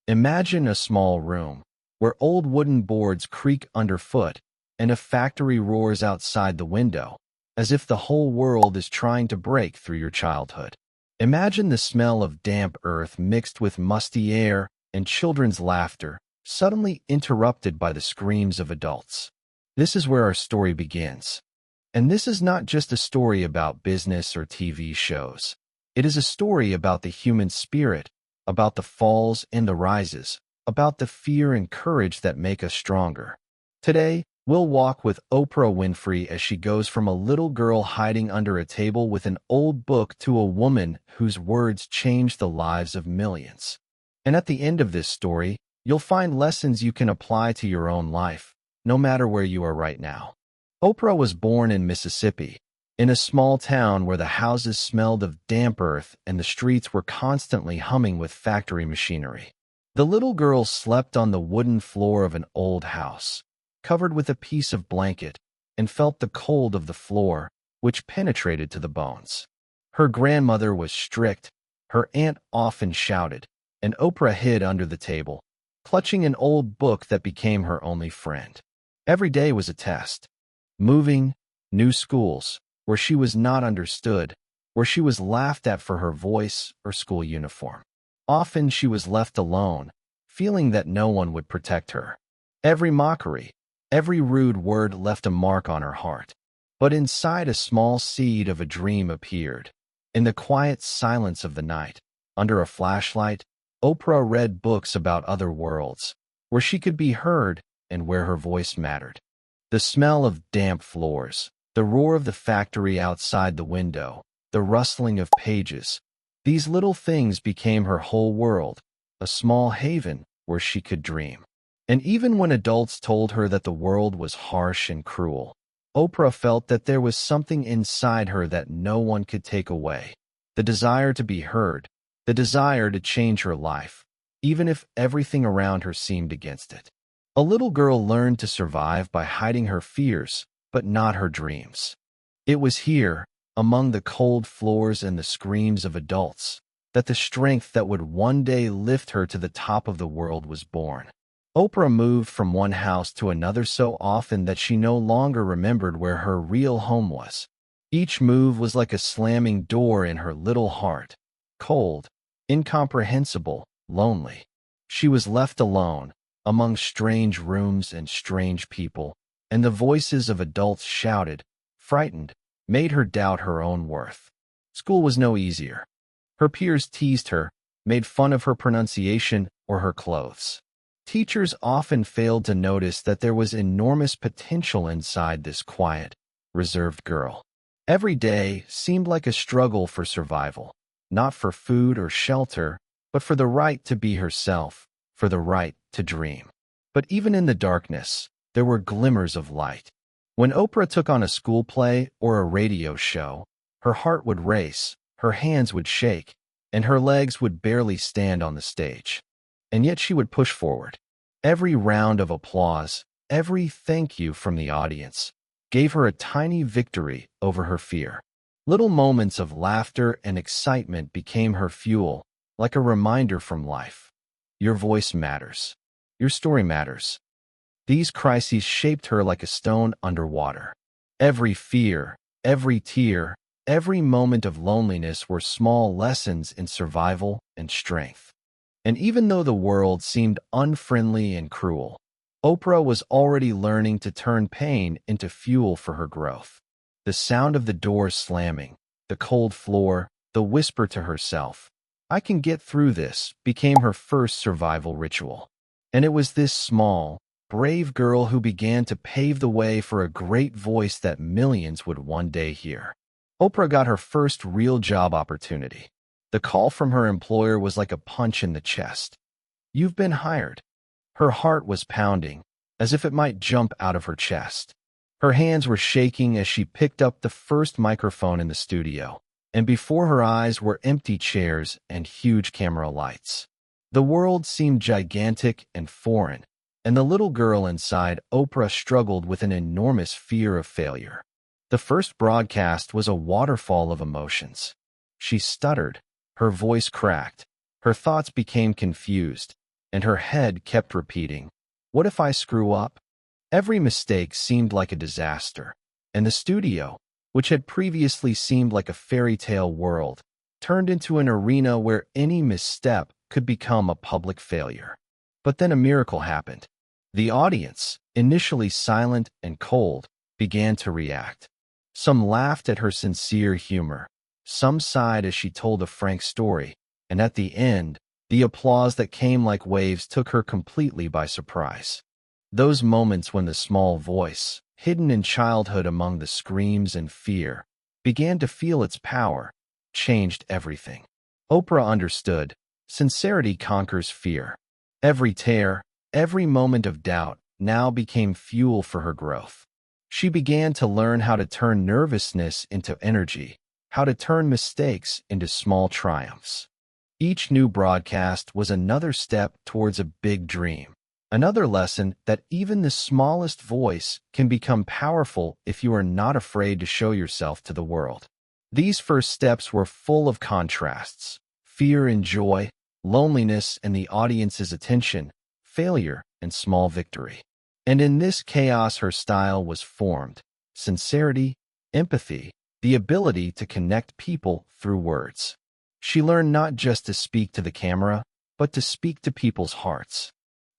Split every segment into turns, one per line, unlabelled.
Imagine a small room where old wooden boards creak underfoot and a factory roars outside the window, as if the whole world is trying to break through your childhood. Imagine the smell of damp earth mixed with musty air and children's laughter, suddenly interrupted by the screams of adults. This is where our story begins. And this is not just a story about business or TV shows. It is a story about the human spirit, about the falls and the rises, about the fear and courage that make us stronger. Today, we'll walk with Oprah Winfrey as she goes from a little girl hiding under a table with an old book to a woman whose words changed the lives of millions. And at the end of this story, you'll find lessons you can apply to your own life, no matter where you are right now. Oprah was born in Mississippi, in a small town where the houses smelled of damp earth and the streets were constantly humming with factory machinery. The little girl slept on the wooden floor of an old house, covered with a piece of blanket, and felt the cold of the floor, which penetrated to the bones. Her grandmother was strict, her aunt often shouted, and Oprah hid under the table, clutching an old book that became her only friend. Every day was a test. Moving, new schools, where she was not understood, where she was laughed at for her voice or school uniform. Often she was left alone, feeling that no one would protect her. Every mockery, every rude word left a mark on her heart. But inside a small seed of a dream appeared. In the quiet silence of the night, under a flashlight, Oprah read books about other worlds, where she could be heard and where her voice mattered. The smell of damp floors, the roar of the factory outside the window, the rustling of pages, these little things became her whole world, a small haven where she could dream. And even when adults told her that the world was harsh and cruel, Oprah felt that there was something inside her that no one could take away. The desire to be heard, the desire to change her life, even if everything around her seemed against it. A little girl learned to survive by hiding her fears, but not her dreams. It was here, among the cold floors and the screams of adults, that the strength that would one day lift her to the top of the world was born. Oprah moved from one house to another so often that she no longer remembered where her real home was. Each move was like a slamming door in her little heart, cold, incomprehensible, lonely. She was left alone, among strange rooms and strange people, and the voices of adults shouted, frightened, made her doubt her own worth. School was no easier. Her peers teased her, made fun of her pronunciation or her clothes. Teachers often failed to notice that there was enormous potential inside this quiet, reserved girl. Every day seemed like a struggle for survival, not for food or shelter, but for the right to be herself, for the right to dream. But even in the darkness, there were glimmers of light. When Oprah took on a school play or a radio show, her heart would race, her hands would shake, and her legs would barely stand on the stage. And yet she would push forward. Every round of applause, every thank you from the audience, gave her a tiny victory over her fear. Little moments of laughter and excitement became her fuel, like a reminder from life. Your voice matters. Your story matters. These crises shaped her like a stone underwater. Every fear, every tear, every moment of loneliness were small lessons in survival and strength. And even though the world seemed unfriendly and cruel, Oprah was already learning to turn pain into fuel for her growth. The sound of the doors slamming, the cold floor, the whisper to herself, "I can get through this," became her first survival ritual. And it was this small, brave girl who began to pave the way for a great voice that millions would one day hear. Oprah got her first real job opportunity. The call from her employer was like a punch in the chest. "You've been hired." Her heart was pounding, as if it might jump out of her chest. Her hands were shaking as she picked up the first microphone in the studio, and before her eyes were empty chairs and huge camera lights. The world seemed gigantic and foreign, and the little girl inside Oprah struggled with an enormous fear of failure. The first broadcast was a waterfall of emotions. She stuttered, her voice cracked, her thoughts became confused, and her head kept repeating, "What if I screw up?" Every mistake seemed like a disaster, and the studio, which had previously seemed like a fairy tale world, turned into an arena where any misstep could become a public failure. But then a miracle happened. The audience, initially silent and cold, began to react. Some laughed at her sincere humor. Some sighed as she told a frank story, and at the end, the applause that came like waves took her completely by surprise. Those moments when the small voice, hidden in childhood among the screams and fear, began to feel its power, changed everything. Oprah understood. Sincerity conquers fear. Every tear, every moment of doubt now became fuel for her growth. She began to learn how to turn nervousness into energy, how to turn mistakes into small triumphs. Each new broadcast was another step towards a big dream, another lesson that even the smallest voice can become powerful if you are not afraid to show yourself to the world. These first steps were full of contrasts: fear and joy, loneliness and the audience's attention, failure and small victory. And in this chaos her style was formed: sincerity, empathy, the ability to connect people through words. She learned not just to speak to the camera, but to speak to people's hearts.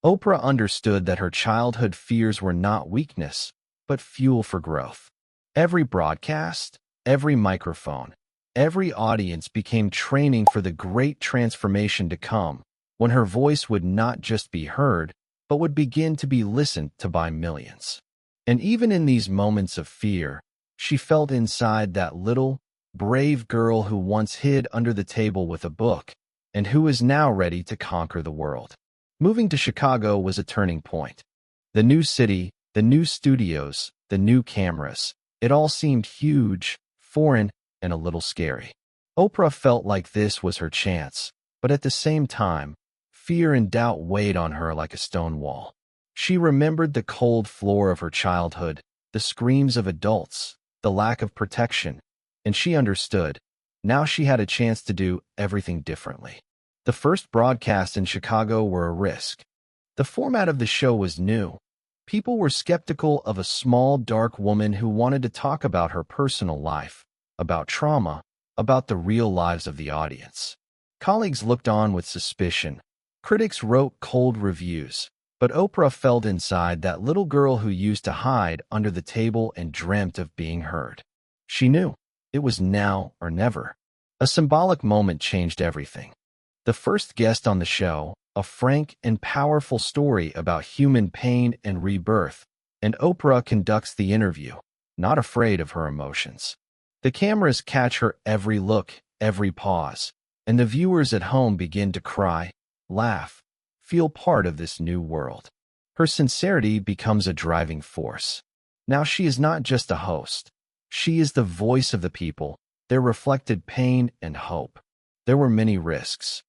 Oprah understood that her childhood fears were not weakness, but fuel for growth. Every broadcast, every microphone, every audience became training for the great transformation to come, when her voice would not just be heard, but would begin to be listened to by millions. And even in these moments of fear, she felt inside that little, brave girl who once hid under the table with a book, and who is now ready to conquer the world. Moving to Chicago was a turning point. The new city, the new studios, the new cameras, it all seemed huge, foreign, and a little scary. Oprah felt like this was her chance, but at the same time, fear and doubt weighed on her like a stone wall. She remembered the cold floor of her childhood, the screams of adults, the lack of protection, and she understood. Now she had a chance to do everything differently. The first broadcasts in Chicago were a risk. The format of the show was new. People were skeptical of a small, dark woman who wanted to talk about her personal life, about trauma, about the real lives of the audience. Colleagues looked on with suspicion. Critics wrote cold reviews, but Oprah felt inside that little girl who used to hide under the table and dreamt of being heard. She knew it was now or never. A symbolic moment changed everything. The first guest on the show, a frank and powerful story about human pain and rebirth, and Oprah conducts the interview, not afraid of her emotions. The cameras catch her every look, every pause, and the viewers at home begin to cry, laugh, feel part of this new world. Her sincerity becomes a driving force. Now she is not just a host. She is the voice of the people, their reflected pain and hope. There were many risks.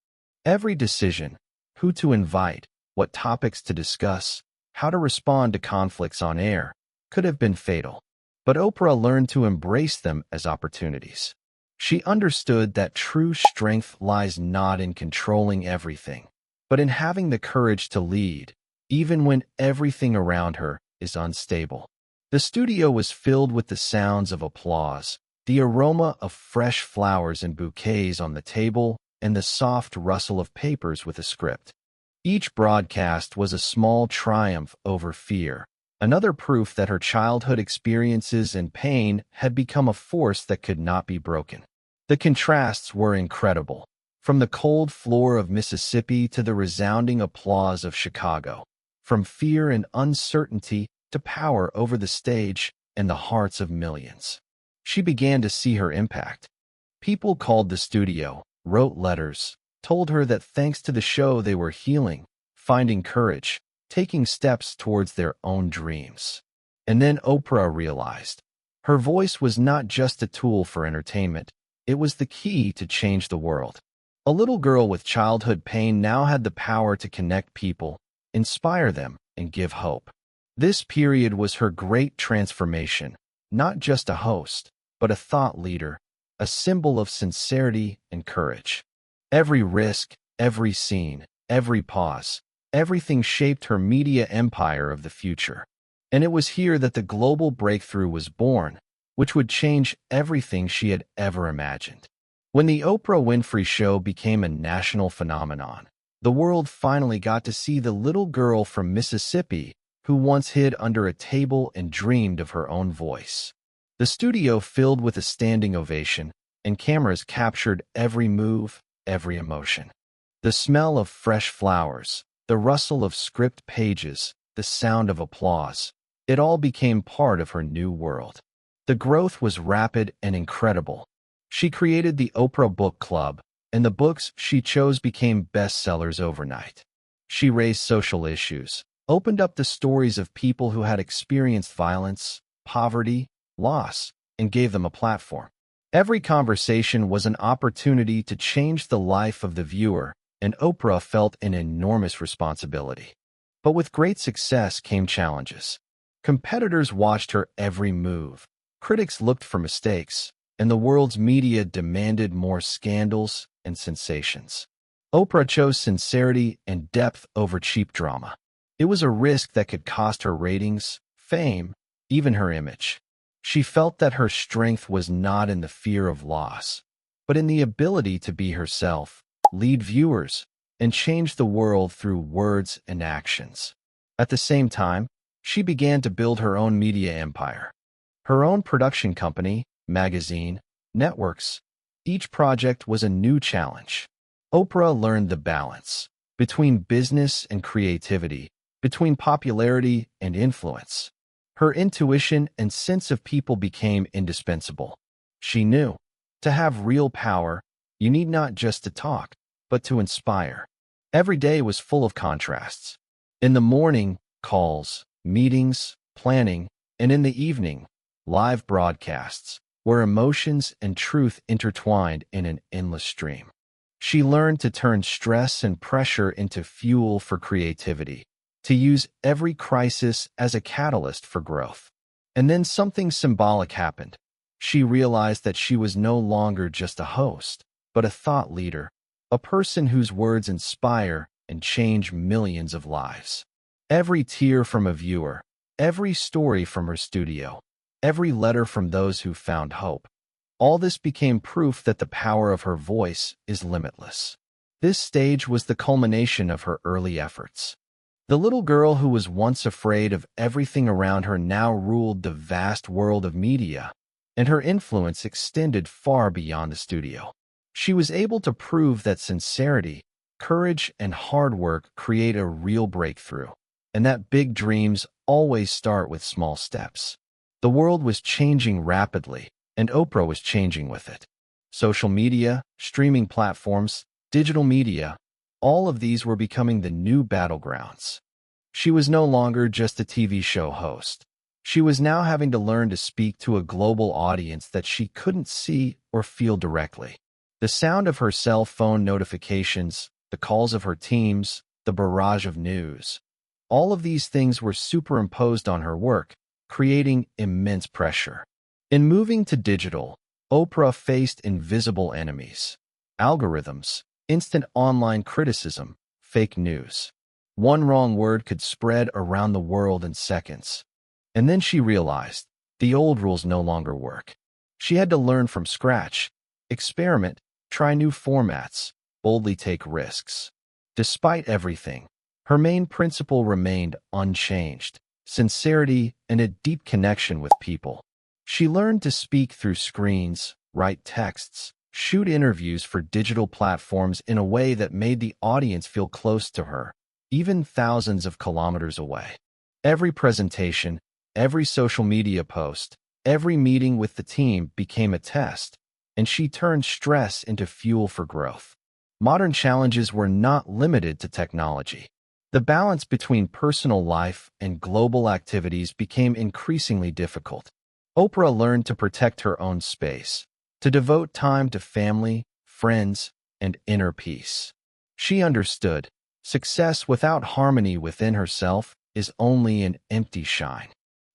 Every decision, who to invite, what topics to discuss, how to respond to conflicts on air, could have been fatal. But Oprah learned to embrace them as opportunities. She understood that true strength lies not in controlling everything, but in having the courage to lead, even when everything around her is unstable. The studio was filled with the sounds of applause, the aroma of fresh flowers and bouquets on the table, and the soft rustle of papers with a script. Each broadcast was a small triumph over fear, another proof that her childhood experiences and pain had become a force that could not be broken. The contrasts were incredible, from the cold floor of Mississippi to the resounding applause of Chicago, from fear and uncertainty to power over the stage and the hearts of millions. She began to see her impact. People called the studio, wrote letters, told her that thanks to the show they were healing, finding courage, taking steps towards their own dreams. And then Oprah realized her voice was not just a tool for entertainment, it was the key to change the world. A little girl with childhood pain now had the power to connect people, inspire them, and give hope. This period was her great transformation, not just a host, but a thought leader, a symbol of sincerity and courage. Every risk, every scene, every pause, everything shaped her media empire of the future. And it was here that the global breakthrough was born, which would change everything she had ever imagined. When the Oprah Winfrey Show became a national phenomenon, the world finally got to see the little girl from Mississippi who once hid under a table and dreamed of her own voice. The studio filled with a standing ovation, and cameras captured every move, every emotion. The smell of fresh flowers, the rustle of script pages, the sound of applause, it all became part of her new world. The growth was rapid and incredible. She created the Oprah Book Club, and the books she chose became bestsellers overnight. She raised social issues, opened up the stories of people who had experienced violence, poverty, loss, and gave them a platform. Every conversation was an opportunity to change the life of the viewer, and Oprah felt an enormous responsibility. But with great success came challenges. Competitors watched her every move. Critics looked for mistakes, and the world's media demanded more scandals and sensations. Oprah chose sincerity and depth over cheap drama. It was a risk that could cost her ratings, fame, even her image. She felt that her strength was not in the fear of loss, but in the ability to be herself, lead viewers, and change the world through words and actions. At the same time, she began to build her own media empire. Her own production company, magazine, networks. Each project was a new challenge. Oprah learned the balance between business and creativity, between popularity and influence. Her intuition and sense of people became indispensable. She knew, to have real power, you need not just to talk, but to inspire. Every day was full of contrasts. In the morning, calls, meetings, planning, and in the evening, live broadcasts, where emotions and truth intertwined in an endless stream. She learned to turn stress and pressure into fuel for creativity, to use every crisis as a catalyst for growth. And then something symbolic happened. She realized that she was no longer just a host, but a thought leader, a person whose words inspire and change millions of lives. Every tear from a viewer, every story from her studio, every letter from those who found hope. All this became proof that the power of her voice is limitless. This stage was the culmination of her early efforts. The little girl who was once afraid of everything around her now ruled the vast world of media, and her influence extended far beyond the studio. She was able to prove that sincerity, courage, and hard work create a real breakthrough, and that big dreams always start with small steps. The world was changing rapidly, and Oprah was changing with it. Social media, streaming platforms, digital media, all of these were becoming the new battlegrounds. She was no longer just a TV show host. She was now having to learn to speak to a global audience that she couldn't see or feel directly. The sound of her cell phone notifications, the calls of her teams, the barrage of news, all of these things were superimposed on her work, creating immense pressure. In moving to digital, Oprah faced invisible enemies: algorithms, instant online criticism, fake news. One wrong word could spread around the world in seconds. And then she realized the old rules no longer work. She had to learn from scratch, experiment, try new formats, boldly take risks. Despite everything, her main principle remained unchanged: sincerity and a deep connection with people. She learned to speak through screens, write texts, shoot interviews for digital platforms in a way that made the audience feel close to her, even thousands of kilometers away. Every presentation, every social media post, every meeting with the team became a test, and she turned stress into fuel for growth. Modern challenges were not limited to technology. The balance between personal life and global activities became increasingly difficult. Oprah learned to protect her own space, to devote time to family, friends, and inner peace. She understood success without harmony within herself is only an empty shine.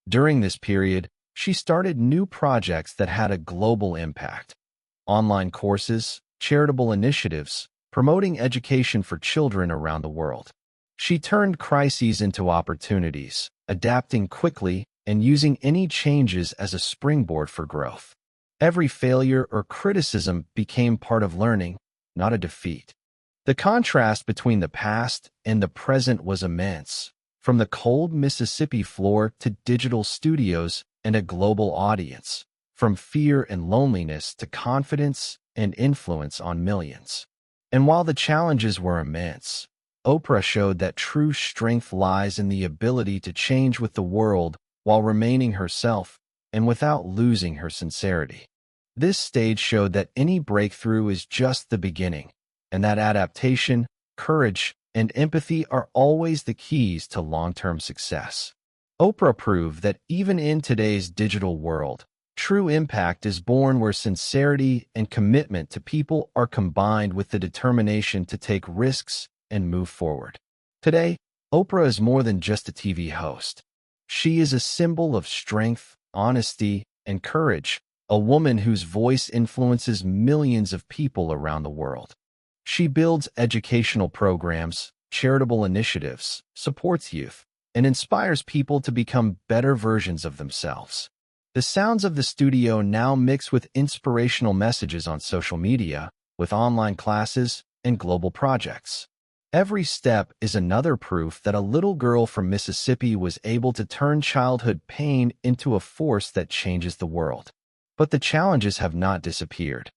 During this period, she started new projects that had a global impact: online courses, charitable initiatives, promoting education for children around the world. She turned crises into opportunities, adapting quickly and using any changes as a springboard for growth. Every failure or criticism became part of learning, not a defeat. The contrast between the past and the present was immense, from the cold Mississippi floor to digital studios and a global audience, from fear and loneliness to confidence and influence on millions. And while the challenges were immense, Oprah showed that true strength lies in the ability to change with the world while remaining herself and without losing her sincerity. This stage showed that any breakthrough is just the beginning, and that adaptation, courage, and empathy are always the keys to long-term success. Oprah proved that even in today's digital world, true impact is born where sincerity and commitment to people are combined with the determination to take risks and move forward. Today, Oprah is more than just a TV host. She is a symbol of strength, honesty, and courage, a woman whose voice influences millions of people around the world. She builds educational programs, charitable initiatives, supports youth, and inspires people to become better versions of themselves. The sounds of the studio now mix with inspirational messages on social media, with online classes, and global projects. Every step is another proof that a little girl from Mississippi was able to turn childhood pain into a force that changes the world. But the challenges have not disappeared.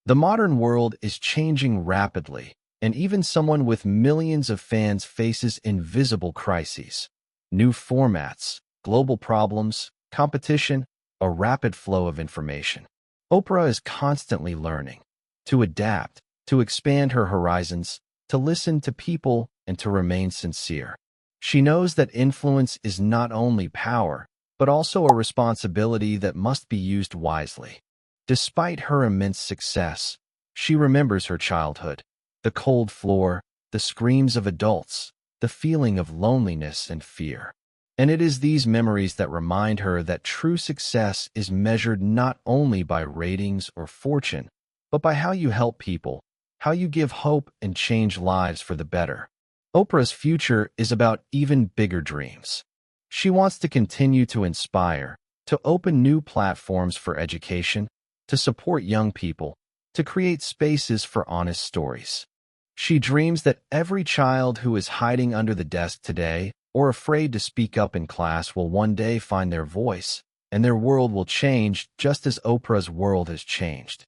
The modern world is changing rapidly, and even someone with millions of fans faces invisible crises. New formats, global problems, competition, a rapid flow of information. Oprah is constantly learning to adapt, to expand her horizons, to listen to people, and to remain sincere. She knows that influence is not only power, but also a responsibility that must be used wisely. Despite her immense success, she remembers her childhood, the cold floor, the screams of adults, the feeling of loneliness and fear. And it is these memories that remind her that true success is measured not only by ratings or fortune, but by how you help people, how you give hope and change lives for the better. Oprah's future is about even bigger dreams. She wants to continue to inspire, to open new platforms for education, to support young people, to create spaces for honest stories. She dreams that every child who is hiding under the desk today or afraid to speak up in class will one day find their voice, and their world will change just as Oprah's world has changed.